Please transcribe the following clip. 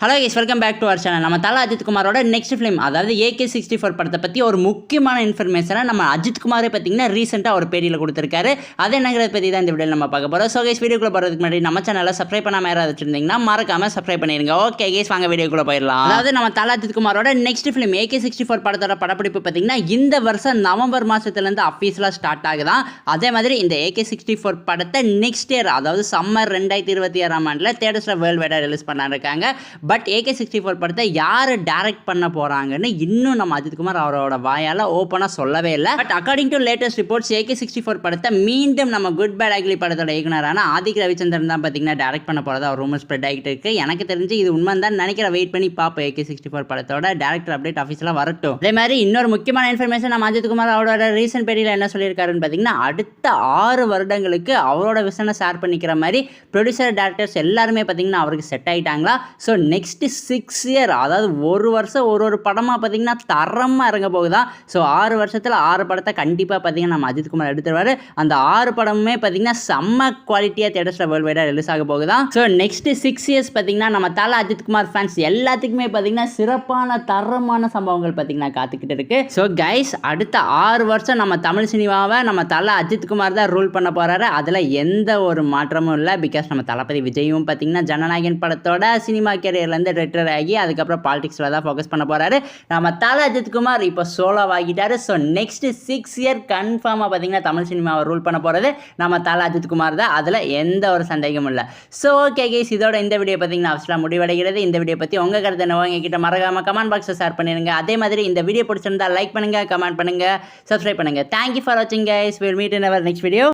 Hello guys, welcome back to our channel. நம்ம Thala Ajith குமாரோட next film, அதாவது AK-64 படத்தை பற்றி ஒரு முக்கியமான இன்ஃபர்மேஷனை நம்ம அஜித் குமாரே பார்த்தீங்கன்னா ரீசெண்டாக ஒரு பேட்டியில் கொடுத்துருக்காரு. அது என்னங்கிறத பற்றி தான் இந்த வீடியோவில் நம்ம பார்க்க போகிறோம். ஸோ கைஸ், வீடியோக்குள்ள போகிறதுக்கு முன்னாடி நம்ம சேனலை சப்ஸ்கிரைப் பண்ணாமல் யாராவது வச்சுருந்தீங்கன்னா மறக்காமல் சப்ஸ்கிரைப் பண்ணிடுங்க. ஓகே கைஸ், வாங்க வீடியோக்குள்ள போயிடலாம். அதாவது நம்ம Thala Ajith குமாரோட next film AK-64 படத்தோட படப்பிடிப்பு பார்த்தீங்கன்னா இந்த வருஷம் நவம்பர் மாதத்துலேருந்து அஃபீஷியலாக ஸ்டார்ட் ஆகுதான். அதே மாதிரி இந்த AK-64 படத்தை நெக்ஸ்ட் இயர், அதாவது சம்மர் 2026 தியேட்டர்ஸில் வேர்ல்டு வைடாக ரிலீஸ் பண்ண இருக்காங்க. பட் AK-64 படத்தை யார் டைரக்ட் பண்ண போகிறாங்கன்னு இன்னும் நம்ம அஜித் குமார் அவரோட வாயால் ஓப்பனாக சொல்லவே இல்லை. But according to latest reports AK-64 படத்தை மீண்டும் நம்ம குட் பேட் அக்லி படத்தோட இயக்குனரான ஆதிக் ரவிச்சந்திரன் தான் பார்த்தீங்கன்னா டைரக்ட் பண்ண போகிறதா ஒரு ரூமர் ஸ்ப்ரெட் ஆகிட்டு இருக்கு. எனக்கு தெரிஞ்சு இது உண்மை தான் நினைக்கிற. வெயிட் பண்ணி பார்ப்போம். AK-64 படத்தோட டேரக்டர் அப்டேட் ஆஃபீஸில் வரட்டும். அதே மாதிரி இன்னொரு முக்கியமான இன்ஃபர்மேஷன், நம்ம அஜித் குமார் அவரோட ரீசன்ட் பேட்டியில் என்ன சொல்லியிருக்காருன்னு பார்த்தீங்கன்னா, அடுத்த 6 வருடங்களுக்கு அவரோட விஷனை ஷேர் பண்ணிக்கிற மாதிரி ப்ரொடியூசர் டேரக்டர்ஸ் எல்லாருமே பார்த்தீங்கன்னா அவருக்கு செட் ஆகிட்டாங்களா. ஸோ நெக்ஸ்ட் 6 இயர், அதாவது ஒரு வருஷம் ஒரு படமாக பார்த்தீங்கன்னா தரமாக இறங்க போகுதான். ஸோ 6 வருஷத்தில் 6 படத்தை கண்டிப்பாக பார்த்தீங்கன்னா நம்ம அஜித் குமார் எடுத்துருவார். அந்த 6 படமுமே பார்த்தீங்கன்னா செம்ம குவாலிட்டியாக தியேட்டர்ஸில் வேர்ல்டு வைடாக ரிலீஸ் ஆக போகுதான். ஸோ நெக்ஸ்ட் 6 இயர்ஸ் பார்த்தீங்கன்னா நம்ம தல அஜித் குமார் ஃபேன்ஸ் எல்லாத்துக்குமே பார்த்தீங்கன்னா சிறப்பான தரமான சம்பவங்கள் பார்த்தீங்கன்னா காத்துக்கிட்டு இருக்கு. ஸோ கைஸ், அடுத்த 6 வருஷம் நம்ம தமிழ் சினிமாவை நம்ம தல அஜித் குமார் தான் ரூல் பண்ண போகிறாரு. அதில் எந்த ஒரு மாற்றமும் இல்லை. பிகாஸ் நம்ம தளபதி விஜயும் பார்த்தீங்கன்னா ஜனநாயகன் படத்தோட சினிமா கேரியர்லேருந்து ரிட்டையர் ஆகி அதுக்கப்புறம் பாலிடிக்ஸில் தான் ஃபோக்கஸ் பண்ண போகிறாரு. நம்ம தல அஜித் குமார் இப்போ சோலோவாகிட்டாரு. ஸோ நெக்ஸ்ட் 6 இயர் கன்ஃபார்மாக பார்த்தீங்கன்னா தமிழ் சினிமாவை ரூல் பண்ண போகிறது நம்ம தல அஜித் குமார் தான். அதில் எந்த ஒரு சந்தேகமும் இல்லை. ஸோ ஓகே கைஸ், இதோட இந்த வீடியோ பார்த்தீங்கன்னா அவசரம் முடிவடைகிறது. இந்த வீடியோ பற்றி உங்கள் கருத்து என்ன எங்ககிட்ட மறக்காம கமெண்ட் பாக்ஸில் ஷேர் பண்ணிடுங்க. அதே மாதிரி இந்த வீடியோ பிடிச்சிருந்தா லைக் பண்ணுங்கள், கமெண்ட் பண்ணுங்கள், சப்ஸ்கிரைப் பண்ணுங்கள். தேங்க்யூ ஃபார் வாட்சிங் guys. Will meet in our next video.